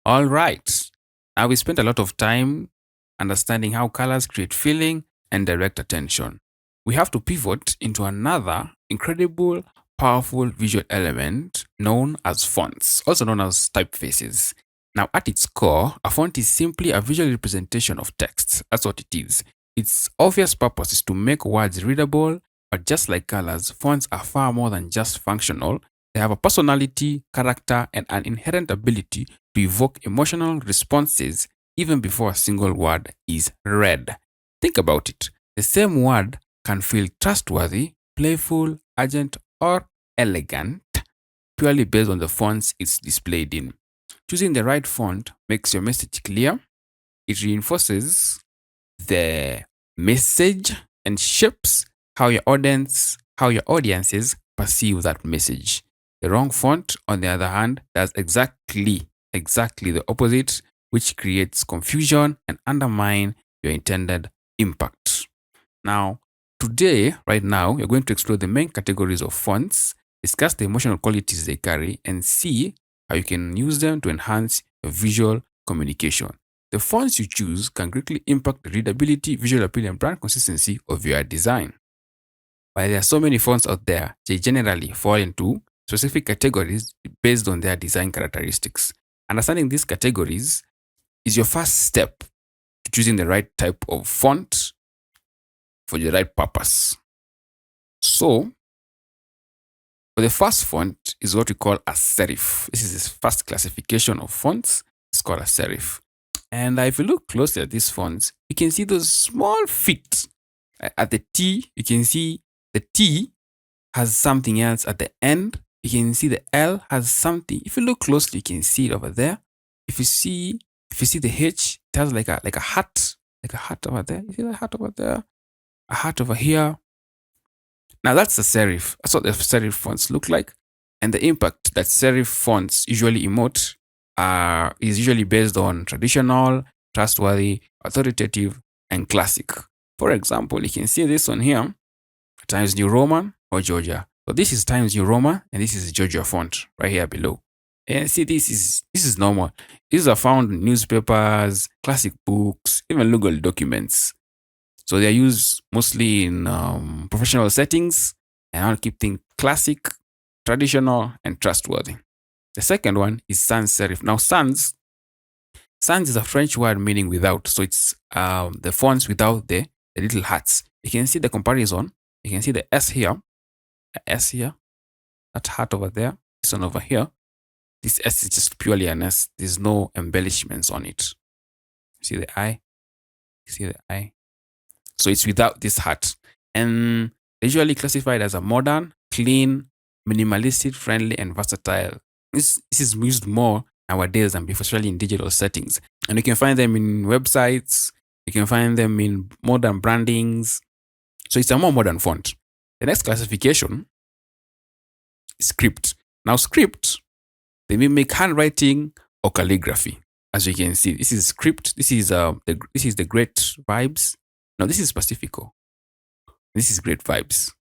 All right. Now we spent a lot of time understanding how colors create feeling and direct attention. We have to pivot into another incredible, powerful visual element known as fonts, also known as typefaces. Now, at its core, a font is simply a visual representation of text. That's what it is. Its obvious purpose is to make words readable, but just like colors, fonts are far more than just functional. They have a personality, character, and an inherent ability to evoke emotional responses even before a single word is read. Think about it. The same word can feel trustworthy, playful, urgent, or elegant purely based on the fonts it's displayed in. Choosing the right font makes your message clear, it reinforces the message and shapes how your audiences perceive that message. The wrong font, on the other hand, does exactly the opposite, which creates confusion and undermine your intended impact. Now, today, right now, we're going to explore the main categories of fonts, discuss the emotional qualities they carry, and see how you can use them to enhance your visual communication. The fonts you choose can greatly impact the readability, visual appeal, and brand consistency of your design. While there are so many fonts out there, they generally fall into specific categories based on their design characteristics. Understanding these categories is your first step to choosing the right type of font for the right purpose. So, for the first font is what we call a serif. This is the first classification of fonts. It's called a serif. And if you look closely at these fonts, you can see those small feet. At the T, you can see the T has something else at the end. You can see the L has something. If you look closely, you can see it over there. If you see the H, it has like a hat, over there. You see the hat over there? A hat over here. Now that's the serif. That's what the serif fonts look like. And the impact that serif fonts usually emote is usually based on traditional, trustworthy, authoritative, and classic. For example, you can see this one here, Times New Roman or Georgia. So this is Times New Roman and this is Georgia font right here below. And see, this is normal. These are found in newspapers, classic books, even legal documents. So they're used mostly in professional settings, and I'll keep things classic, traditional, and trustworthy. The second one is sans serif. Now, sans is a French word meaning without. So it's the fonts without the little hats. You can see the comparison. You can see the S here, that hat over there, this one over here. This S is just purely an S. There's no embellishments on it. See the I? See the I? So it's without this hat. And usually classified as a modern, clean, minimalistic, friendly, and versatile. This is used more nowadays than before, especially in digital settings. And you can find them in websites, you can find them in modern brandings. So it's a more modern font. The next classification is script. Now, script, they may make handwriting or calligraphy. As you can see, this is script. This is the great vibes. No, this is Pacifico. This is great vibes.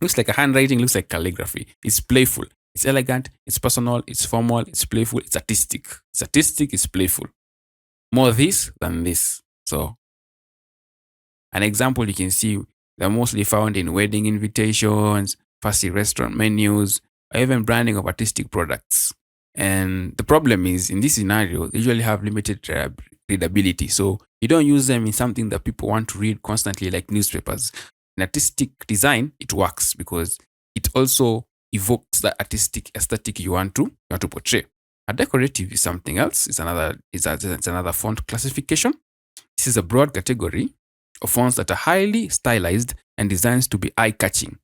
Looks like a handwriting, looks like calligraphy. It's playful, it's elegant, it's personal, it's formal, it's playful, it's artistic. It's artistic, it's playful. More this than this. So, an example you can see, they're mostly found in wedding invitations, fancy restaurant menus, or even branding of artistic products. And the problem is, in this scenario, they usually have limited readability. So you don't use them in something that people want to read constantly, like newspapers. In artistic design, it works because it also evokes the artistic aesthetic you want to portray. A decorative is something else. It's another font classification. This is a broad category of fonts that are highly stylized and designed to be eye-catching.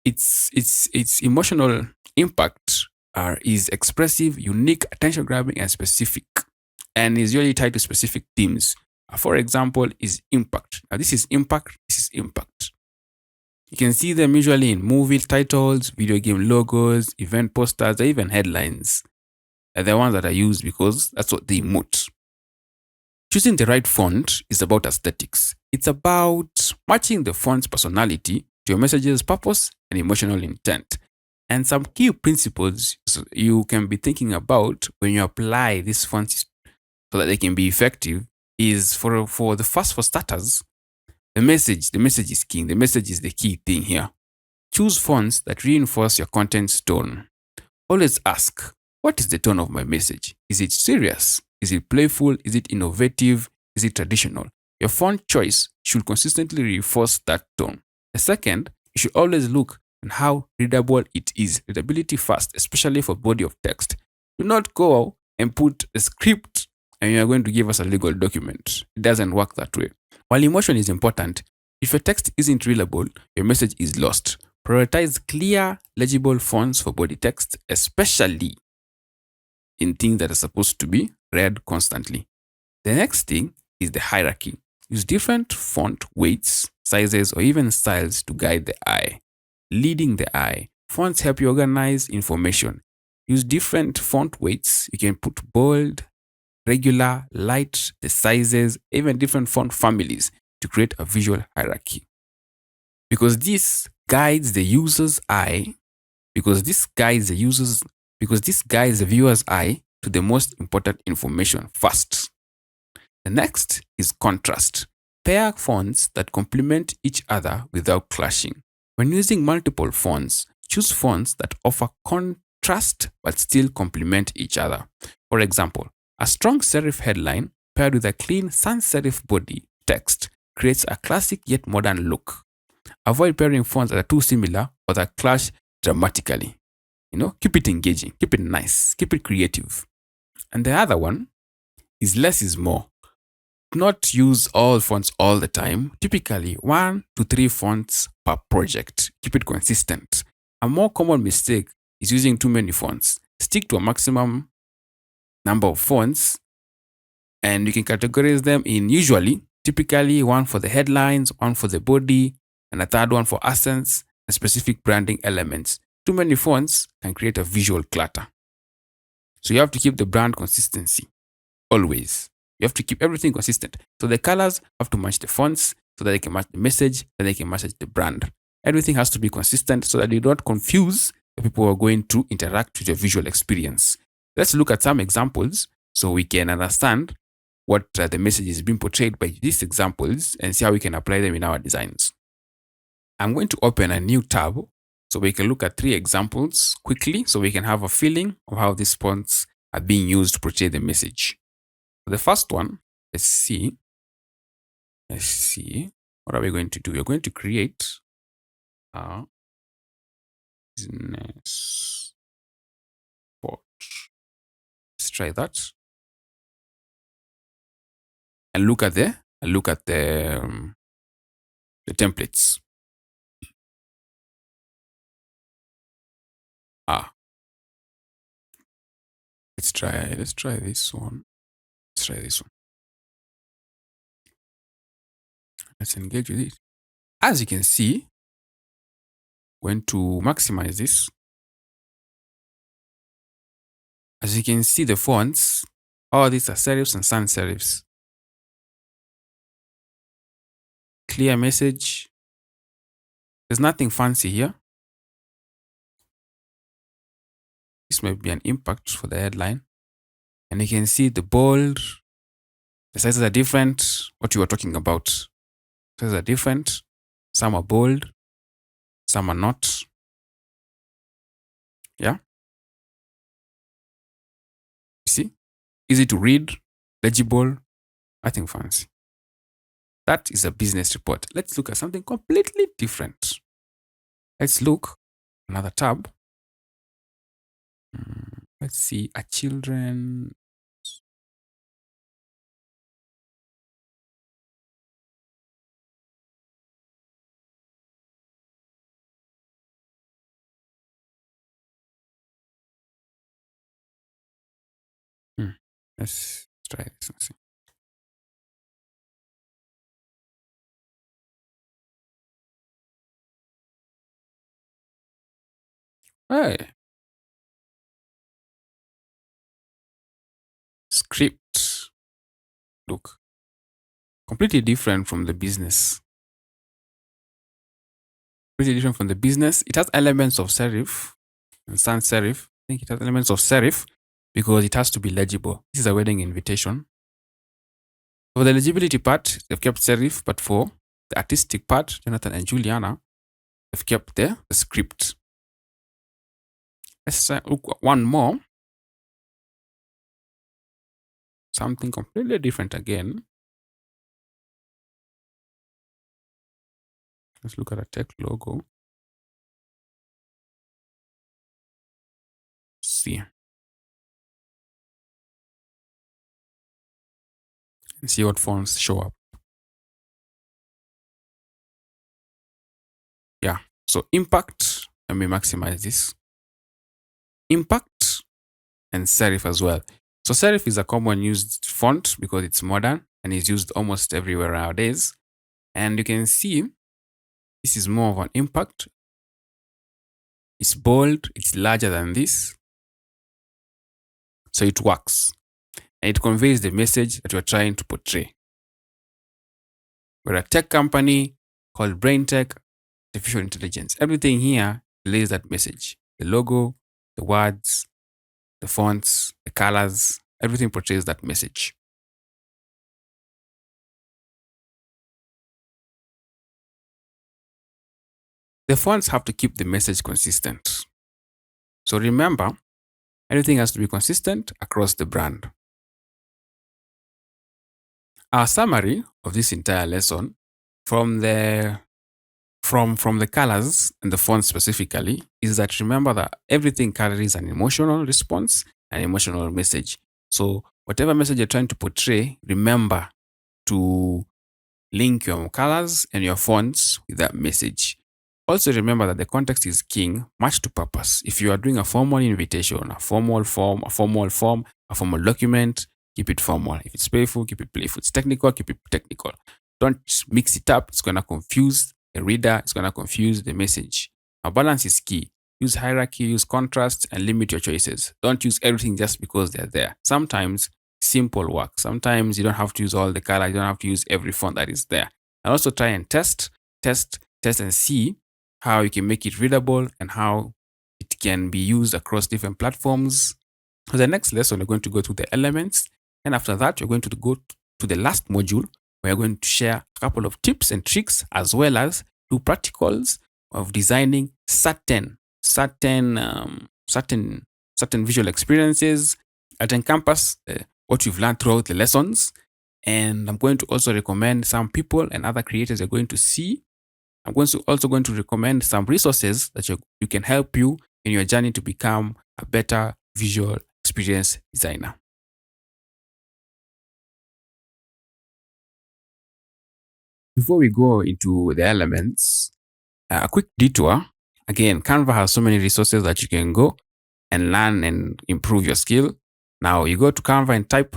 Its emotional impact is expressive, unique, attention-grabbing, and specific, and is usually tied to specific themes. For example, is impact. Now, this is impact. This is impact. You can see them usually in movie titles, video game logos, event posters, or even headlines. They're the ones that are used because that's what they emote. Choosing the right font is about aesthetics. It's about matching the font's personality to your message's purpose and emotional intent. And some key principles you can be thinking about when you apply these fonts so that they can be effective is for starters, the message is king. The message is the key thing here. Choose fonts that reinforce your content's tone. Always ask, what is the tone of my message? Is it serious? Is it playful? Is it innovative? Is it traditional? Your font choice should consistently reinforce that tone. The second, you should always look at how readable it is. Readability first, especially for body of text. Do not go and put a script and you are going to give us a legal document. It doesn't work that way. While emotion is important, if your text isn't readable, your message is lost. Prioritize clear, legible fonts for body text, especially in things that are supposed to be read constantly. The next thing is the hierarchy. Use different font weights, sizes, or even styles to guide the eye. Leading the eye. Fonts help you organize information. Use different font weights. You can put bold, regular, light, the sizes, even different font families to create a visual hierarchy. Because this guides the user's eye, because this guides the viewer's eye to the most important information first. The next is contrast. Pair fonts that complement each other without clashing. When using multiple fonts, choose fonts that offer contrast but still complement each other. For example, a strong serif headline paired with a clean sans serif body text creates a classic yet modern look. Avoid pairing fonts that are too similar or that clash dramatically. Keep it engaging, keep it nice, keep it creative. And the other one is less is more. Not use all fonts all the time. Typically 1 to 3 fonts per project. Keep it consistent. A more common mistake is using too many fonts. Stick to a maximum number of fonts and you can categorize them in typically 1 for the headlines, 1 for the body, and a third one for accents and specific branding elements. Too many fonts can create a visual clutter. So you have to keep the brand consistency always. You have to keep everything consistent. So the colors have to match the fonts so that they can match the message, so they can match the brand. Everything has to be consistent so that you don't confuse the people who are going to interact with your visual experience. Let's look at some examples so we can understand what the message is being portrayed by these examples and see how we can apply them in our designs. I'm going to open a new tab so we can look at 3 examples quickly so we can have a feeling of how these fonts are being used to portray the message. The first one, let's see. What are we going to do? We're going to create a business port. Let's try that. And look at the templates. Let's try this one. Let's engage with it. As you can see, going to maximize this. As you can see, the fonts, all these are serifs and sans serifs. Clear message. There's nothing fancy here. This might be an impact for the headline. And you can see the bold, the sizes are different. What you were talking about. Sizes are different. Some are bold, some are not. Yeah. You see? Easy to read, legible, nothing fancy. That is a business report. Let's look at something completely different. Let's look another tab. Let's see a children. Let's try this and see. Hey. Script. Look. Completely different from the business. It has elements of serif, and sans serif. I think it has elements of serif because it has to be legible. This is a wedding invitation. For the legibility part, they've kept serif, but for the artistic part, Jonathan and Juliana, they've kept the script. Let's look at one more. Something completely different again. Let's look at a tech logo. See. And see what fonts show up. Yeah. So impact, let me maximize this. Impact and serif as well. So serif is a common used font because it's modern and is used almost everywhere nowadays. And you can see this is more of an impact. It's bold, it's larger than this. So it works. And it conveys the message that you're trying to portray. We're a tech company called Brain Tech, Artificial Intelligence. Everything here relays that message. The logo, the words, the fonts, the colors, everything portrays that message. The fonts have to keep the message consistent. So remember, everything has to be consistent across the brand. Our summary of this entire lesson from the colors and the fonts specifically is that remember that everything carries an emotional response, an emotional message. So whatever message you're trying to portray, remember to link your colors and your fonts with that message. Also remember that the context is king, match to purpose. If you are doing a formal invitation, a formal form, a formal document, keep it formal. If it's playful, keep it playful. It's technical, keep it technical. Don't mix it up. It's going to confuse the reader. It's going to confuse the message. Now, balance is key. Use hierarchy, use contrast, and limit your choices. Don't use everything just because they're there. Sometimes simple work. Sometimes you don't have to use all the color. You don't have to use every font that is there. And also try and test and see how you can make it readable and how it can be used across different platforms. For the next lesson, we're going to go through the elements. And after that, we're going to go to the last module where we're going to share a couple of tips and tricks as well as do practicals of designing certain visual experiences that encompass what you've learned throughout the lessons. And I'm going to also recommend some people and other creators you're going to see. I'm also going to recommend some resources that you can help you in your journey to become a better visual experience designer. Before we go into the elements, a quick detour. Again, Canva has so many resources that you can go and learn and improve your skill. Now you go to Canva and type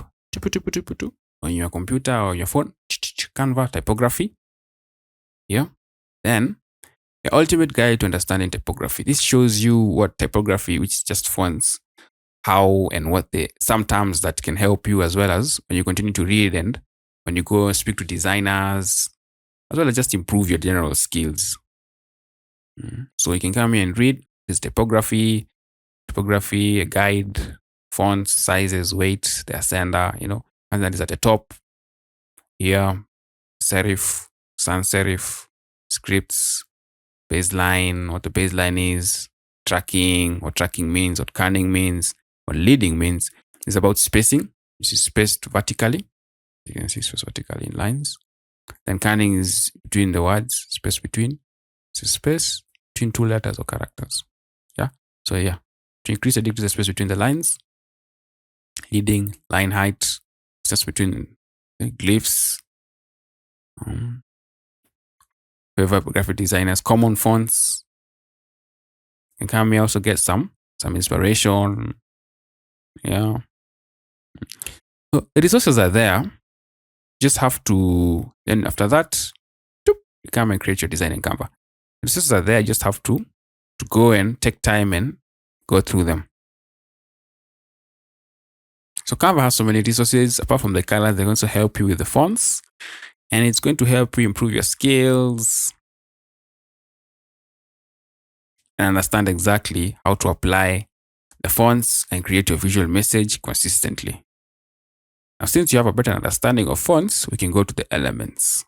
on your computer or your phone, Canva typography. Yeah. Then the ultimate guide to understanding typography. This shows you what typography, which is just fonts, how and what some terms that can help you as well as when you continue to read and when you go speak to designers, as well as just improve your general skills. So you can come here and read this typography, a guide, fonts, sizes, weights, the ascender, and that is at the top. Here, serif, sans serif, scripts, baseline, what the baseline is, tracking, what tracking means, what kerning means, what leading means. It's about spacing. This is spaced vertically. You can see spaced vertically in lines. Then kerning is between the words, space between. It's space between two letters or characters. Yeah. So yeah, to increase or decrease the space between the lines. Leading, line height, space between glyphs. Whoever graphic designers, common fonts. You can come here also get some inspiration. Yeah. So the resources are there. You just have to, then after that, you come and create your design in Canva. The resources are there. You just have to go and take time and go through them. So Canva has so many resources. Apart from the colors, they're going to help you with the fonts. And it's going to help you improve your skills. and understand exactly how to apply the fonts and create your visual message consistently. Now, since you have a better understanding of fonts, we can go to the elements.